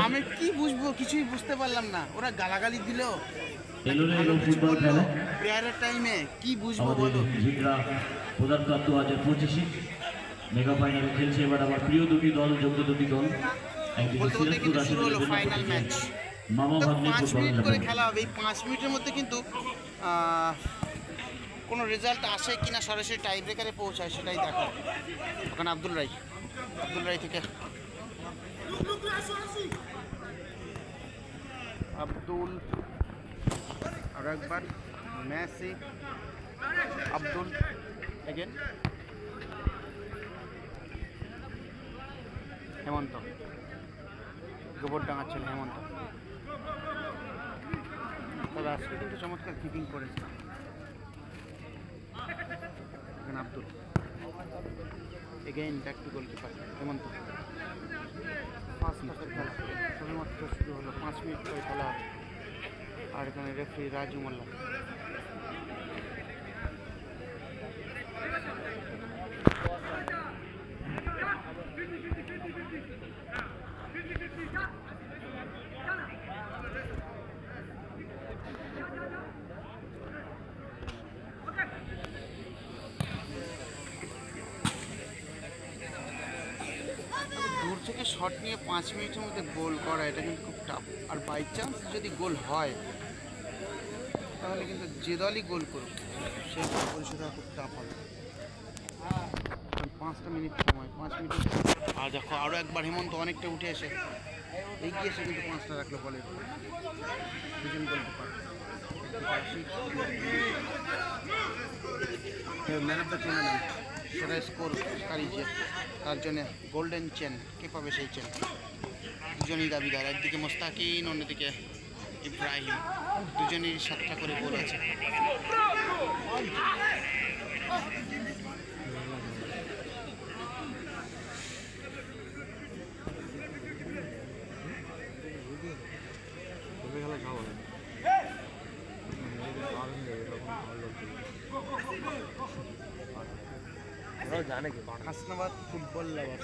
আমি কি বুঝবো, কিছুই বুঝতে পারলাম না। ওরা গালাগালি দিল ফুটবল খেলা প্রেয়ারের টাইমে, কি বুঝবো বলো। প্রধান কাপ 2025 মেগা ফাইনালে খেলছে এবার আবার প্রিয় দুটি দল, যোগ্য দুটি দল। বলতে বলতে কিন্তু শুরু হলো ফাইনাল ম্যাচ। 5 মিনিট করে খেলা হবে। এই 5 মিনিটের মধ্যে কিন্তু কোনো রেজাল্ট আসে কিনা, সরাসরি টাই ব্রেকারে পৌঁছায় সেটাই দেখো। ওখানে আব্দুল রাই থেকে আব্দুল, আরো একবার মেসি, আব্দুল এগেন, হেমন্ত, গোবরডাঙ্গার ছেলে হেমন্ত। তবে আজকে কিন্তু চমৎকার কিপিং করেছে। এখানে Abdul again back to goalkeeper Hemanta. First হাফের খেলা সবেমাত্র শুরু হলো, 5 মিনিট করে খেলা হবে। আর এখানে রেফারি রাজু মোল্লা। দূর থেকে শট নিয়ে 5 মিনিটের মধ্যে গোল করা, এটা কিন্তু খুব টাফ। আর বাই চান্স যদি গোল হয় তাহলে কিন্তু যে দলই গোল করুক সেই পরিষেবা খুব টাফ হবে। 5টা মিনিট সময়, 5 মিনিট। আর দেখো আরও একবার হেমন্ত অনেকটা উঠে এসে এগিয়ে এসে কিন্তু 5টা রাখলো বলের উপরে। দুজন goalkeeper, man of the tournament সেটা স্কোর কারিয়েছে, তার জন্য গোল্ডেন চেন। কে পাবে সেই চেন? দুজনই দাবিদার, একদিকে মোস্তাকিন, অন্যদিকে ইব্রাহিম। দুজনেরই 7টা করে গোল আছে। হাসনাবাদ ফুটবল লাভার।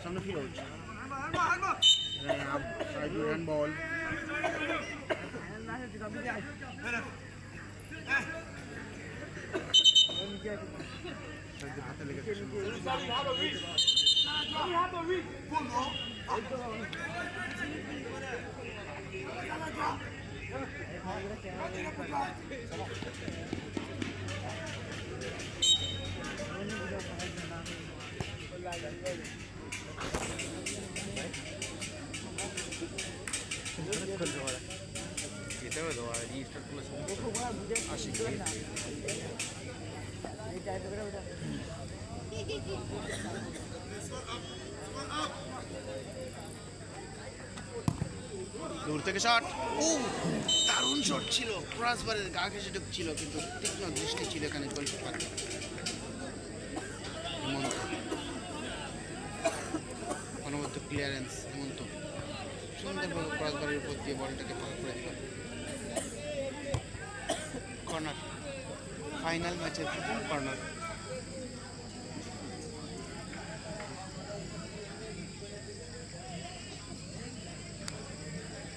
সামনে ফিরোজ, সাইদু রান বল। হাতে লেগেছে। দূর থেকে শট, দারুণ শট ছিল, ক্রসবারের গা ঘেঁষে ঢুকছিল, কিন্তু তীক্ষ্ণ দৃষ্টি ছিল এখানে গোলকিপার। হেমন্ত, অনবদ্য ক্লিয়ারেন্স হেমন্ত, সুন্দরভাবে ক্রসবারের উপর দিয়ে বলটাকে পার করে দিল। কর্নার, ফাইনাল ম্যাচের প্রথম কর্নার।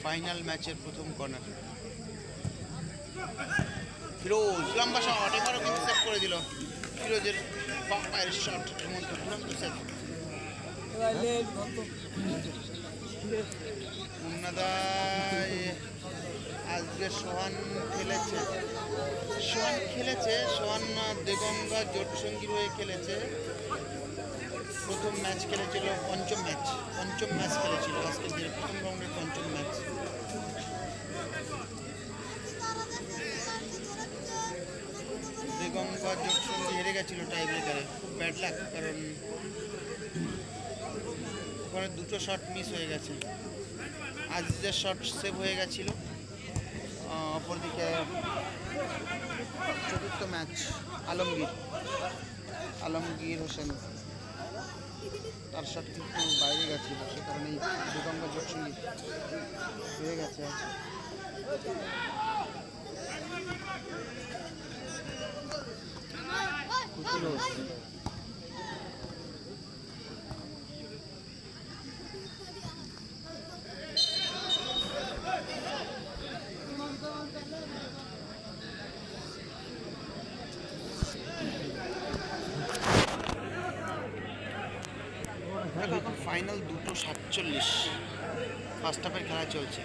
ফাইনাল ম্যাচের প্রথম কর্নার। ফিরোজ লম্বা শট, এবারও কিন্তু সেভ করে দিল। ফিরোজের বাম পায়ের শট, হেমন্ত দুরন্ত সেভ। মুন্নাদাই আজকে সোহান খেলেছে। সোহান দেগঙ্গা জোটসঙ্গীর হয়ে খেলেছে। প্রথম ম্যাচ খেলেছিল, পঞ্চম ম্যাচ খেলেছিল আজকের দিনে, প্রথম রাউন্ডের পঞ্চম ম্যাচ। দেগঙ্গা জোটসঙ্গী হেরে গেছিল টাই ব্রেকারে, খুব ব্যাড লাক, কারণ ওখানে 2টো শট মিস হয়ে গেছে। আজিজের শট সেভ হয়ে গেছিল। অপরদিকে চতুর্থ ম্যাচ আলমগীর হোসেন, তার শট কিন্তু বাইরে গেছিল, সে কারণেই দেগঙ্গা জোটসঙ্গী হয়ে গেছে। দেখো এখন ফাইনাল 2:47 ফার্স্ট হাফের খেলা চলছে।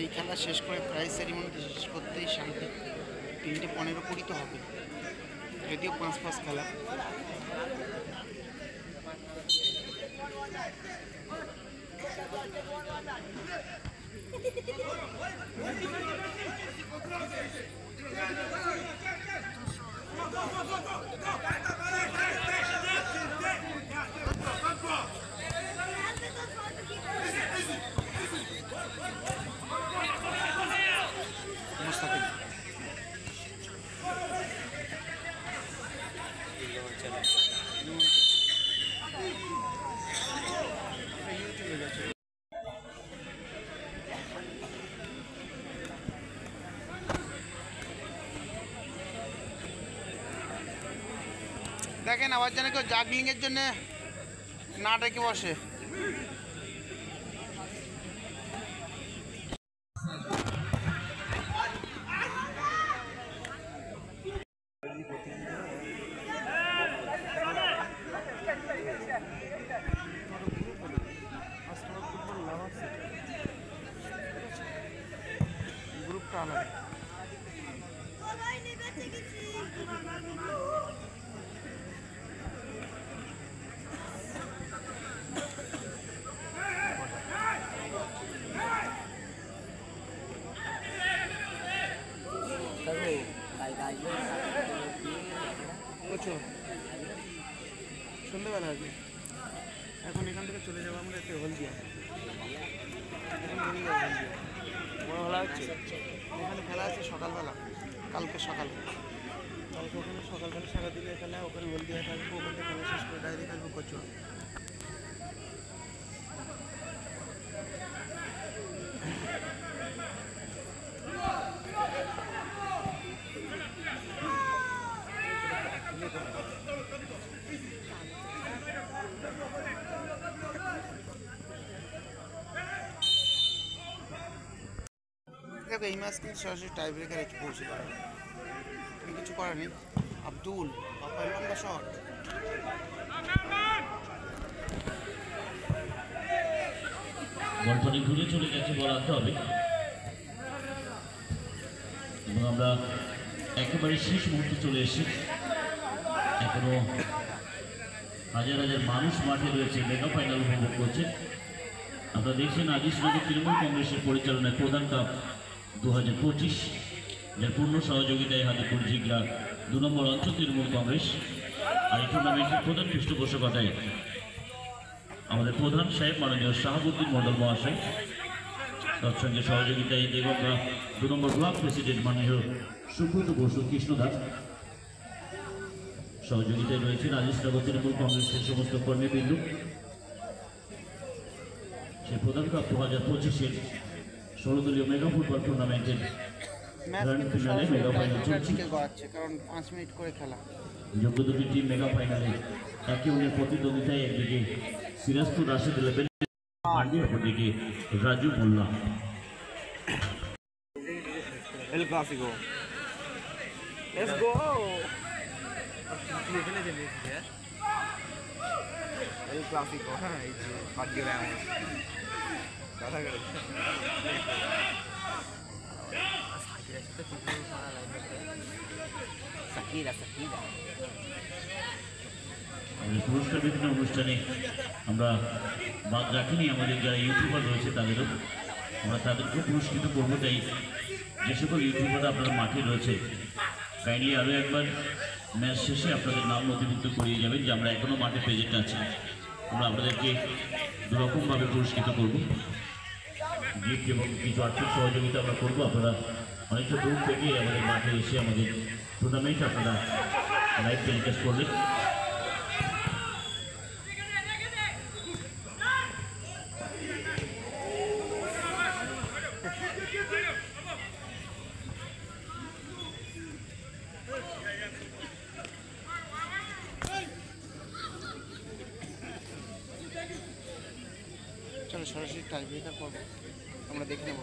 এই খেলা শেষ করে প্রাইজ সেরিমনিতে শেষ করতেই শান্তি 3:15 কুড়ি তো হবে, যদিও 5-5 খেলা। মুস্তাফিজ দেখেন আবার যেন কেউ জাগলিংয়ের জন্য না ডেকে বসে। গ্রুপটা আলাদা। প্রচুর সন্ধ্যেবেলা আর কি। এখন এখান থেকে চলে যাবো আমরা একটু হলদিয়া, বড় খেলা হচ্ছে এখানে, খেলা আছে সকালবেলা, কালকে ওখানে সকালবেলা সারাদিনে খেলা, ওখানে হলদিয়া থাকবো, ওখানে খেলা শেষ করে ডাইরেক্ট আসবো কচুয়া। দেখো এই ম্যাচ কিন্তু সরাসরি টাই ব্রেকার একটু পৌঁছে যাবে, কিছু করার নেই। আব্দুল লম্বা শট, বলটা ঘুরে চলে গেছে, বল আনতে হবে। এবং আমরা একেবারে শেষ মুহূর্তে চলে এসেছি। এখনো হাজার হাজার মানুষ মাঠে রয়েছে, মেগা ফাইনাল উপভোগ করছে। আপনারা দেখছেন আজিজনগর তৃণমূল কংগ্রেসের পরিচালনায় প্রধান কাপ 2025, যার পূর্ণ সহযোগিতায় হাতিপুর জিগরা 2 নম্বর অঞ্চল তৃণমূল কংগ্রেস। আর এই টুর্নামেন্টের প্রধান পৃষ্ঠপোষকতায় আমাদের প্রধান সাহেব মাননীয় শাহাবুদ্দিন মন্ডল মহাশয়, তৎসঙ্গে সহযোগিতায় দেবগঙ্গা 2 নম্বর ব্লক প্রেসিডেন্ট মাননীয় সুব্রত বসু কৃষ্ণদাস, সহযোগিতায় রয়েছেন আজিজনগর তৃণমূল কংগ্রেসের সমস্ত কর্মীবৃন্দ। সেই প্রধান কাপ 2025-এর 16 দলীয় মেগা ফুটবল টুর্নামেন্টের গ্র্যান্ড ফিনালে মেগা ফাইনাল চলছে। কারণ 5 মিনিট করে খেলা। যোগ্য দুটি টিম মেগা ফাইনালে একে অন্যের প্রতিদ্বন্দ্বিতায়, একদিকে সিরাজপুর রাশেদ লেভেল, অপরদিকে রাজু মোল্লা। El clásico. Let's go. El clásico. এই যে ভাগ্য রাম কথা করে সাকিরা আমাদের পুরস্কার বিভিন্ন অনুষ্ঠানে আমরা বাদ রাখিনি, আমাদের যারা ইউটিউবার রয়েছে তাদেরও আমরা তাদেরকেও পুরস্কৃত করবো। তাই যে সকল ইউটিউবাররা আপনারা মাঠে রয়েছে, কাইন্ডলি আরও একবার ম্যাচ শেষে আপনাদের নাম নথিভুক্ত করিয়ে যাবেন যে আমরা এখনও মাঠে প্রেজেন্ট আছি। আমরা আপনাদেরকে দুরকমভাবে পুরস্কৃত করব, গিফট এবং কিছু আর্থিক সহযোগিতা আমরা করবো। আপনারা অনেকটা দূর থেকে আমাদের মাঠে এসে আমাদের টুর্নামেন্ট আপনারা লাইভ টেলিকাস্ট করলেন। টাই ব্রেকার পর্ব আমরা দেখে নেব।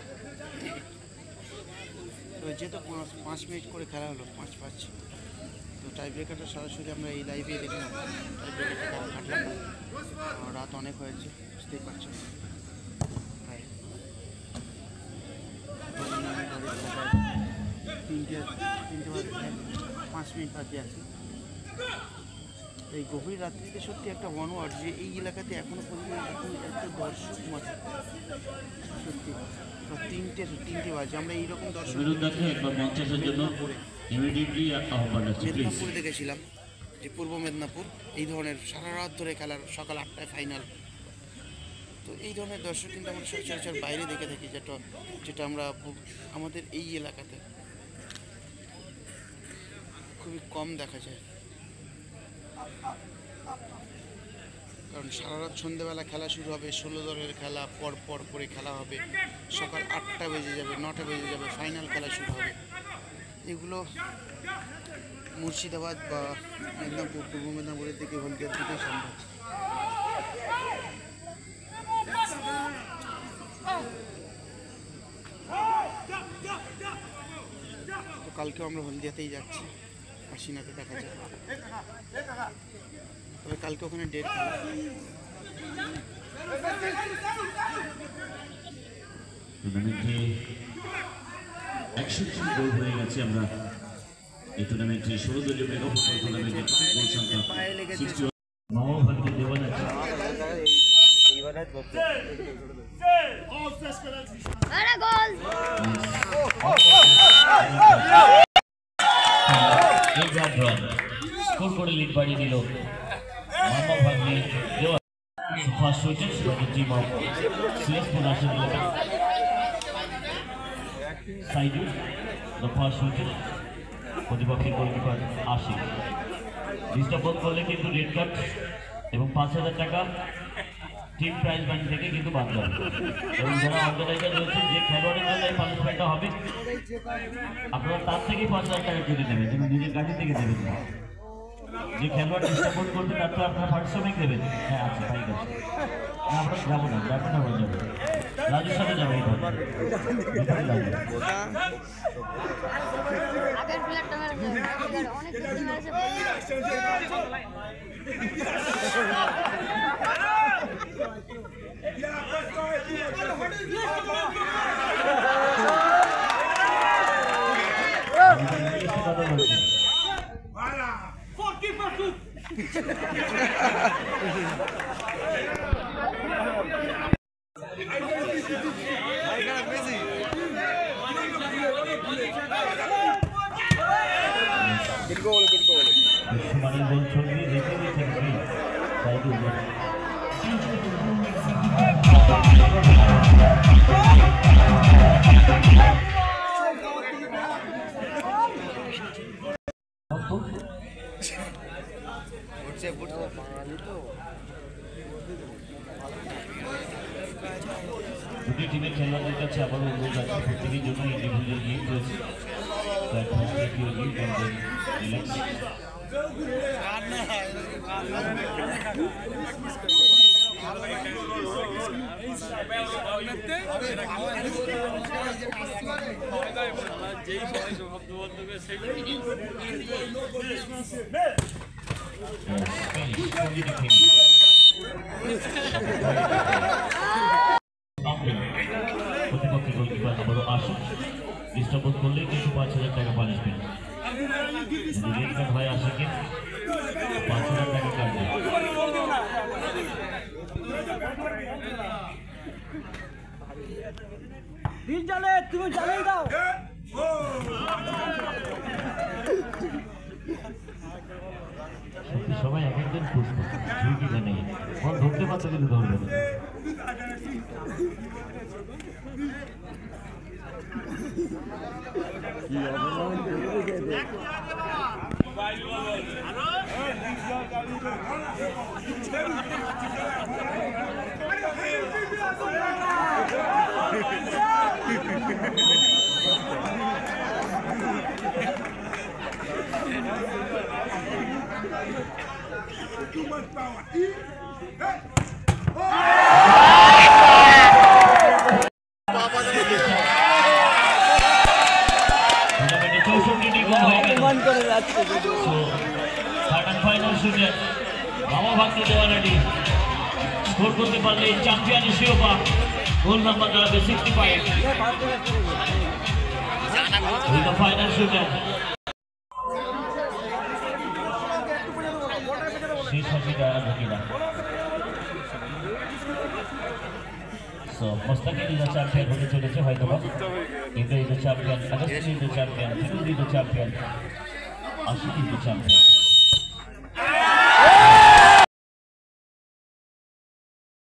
তো যেহেতু 5 মিনিট করে খেলা হলো, 5-5, তো টাই ব্রেকারটা সরাসরি আমরা এই লাইভে দেখে নেব। টাই ব্রেকারটা কাটলাম না, রাত অনেক হয়েছে, বুঝতেই পারছো। তিনটে 5 মিনিট বাকি আছে। এই গভীর রাত্রিতে সত্যি একটা ওয়ানওয়ার্ড যে এই এলাকাতে এখনো পর্যন্ত এত দর্শক আছে, সত্যি। তিনটে বাজে আমরা এইরকম দর্শক মেদিনীপুরে দেখেছিলাম, যে পূর্ব মেদিনীপুর এই ধরনের সারা রাত ধরে খেলার, সকাল 8টায় ফাইনাল। তো এই ধরনের দর্শক কিন্তু আমরা সচরাচর বাইরে দেখে থাকি, যেটা আমরা আমাদের এই এলাকাতে খুবই কম দেখা যায়। কারণ সারা রাত সন্ধ্যেবেলা খেলা শুরু হবে, 16 দলের খেলা পর পর করে খেলা হবে, সকাল 8টা বেজে যাবে, 9টা বেজে যাবে, ফাইনাল খেলা শুরু হবে। এগুলো মুর্শিদাবাদ বা মেদিনীপুর, পূর্ব মেদিনীপুরের দিকে, হলদিয়ার দিকে সম্ভব। তো কালকেও আমরা হলদিয়াতেই যাচ্ছি, আশিনাতে দেখা যায়। তবে কালকে ওখানে ডেট টুর্নামেন্টে 100 গোল হয়ে গেছে। আমরা এই টুর্নামেন্টে 16 দলীয় মেগা ফুটবল টুর্নামেন্টের গোল সংখ্যা 61 মামাভাগ্যে দেওয়া যাচ্ছে। স্কোর করে লিড বাড়িয়ে দিল মামাভাগ্যে দেওয়া। First wicket the team of CS Production Limited. Saidu, the first wicket. প্রতিপক্ষের গোলকিপার আশিক। ডিস্টার্ব বোধ করলে কিন্তু রেড কার্ড এবং 5000 টাকা টিম প্রাইজ মানি থেকে কিন্তু বাদ যাবে। এবং যারা অর্গানাইজার রয়েছে, যে খেলোয়াড়ের জন্য এই পানিশমেন্টটা হবে, আপনারা তার থেকেই 5000 টাকা কেটে নেবেন, যেন নিজের গাড়ি থেকে দেবেন না। যে খেলোয়াড় ডিস্টার্ব বোধ করবে তার তো আপনারা পারিশ্রমিক দেবেন। হ্যাঁ আচ্ছা, তাই আছে। আমরা যাবো না, যাবো না, যাবো রাজুর সাথে যাবো। এই দুটি টিমের খেলোয়াড়দের কাছে আবারও অনুরোধ আছে, প্রত্যেকের জন্য ইন্ডিভিজুয়াল গেম রয়েছে। প্রতিপক্ষের গোলকিপার আবারও আসুক, ডিস্টার্ব করলেই কিন্তু 5000 টাকা পানিশমেন্ট। যদি রেড কার্ড হয় আশিকে 5000 টাকা কাটবে। তুমি জ্বালিয়ে দাও। সবাই এক একজন পুষ্প ঝুঁকি জানে, ধরতে পারছে কিন্তু ধরবে না। Too much power. So, third and final shooter, Mama Bhakti Devanadi. Score করতে পারলে চ্যাম্পিয়ন শিরোপা গোল নাম্বার দাঁড়াবে 65 with the final shooter শেষ হচ্ছিটা ঢুকিনা so Mustaqil is the champion হতে চলেছে হয়তো বা Indra is the champion Agustin is the champion Firuz is the champion Ashik is the champion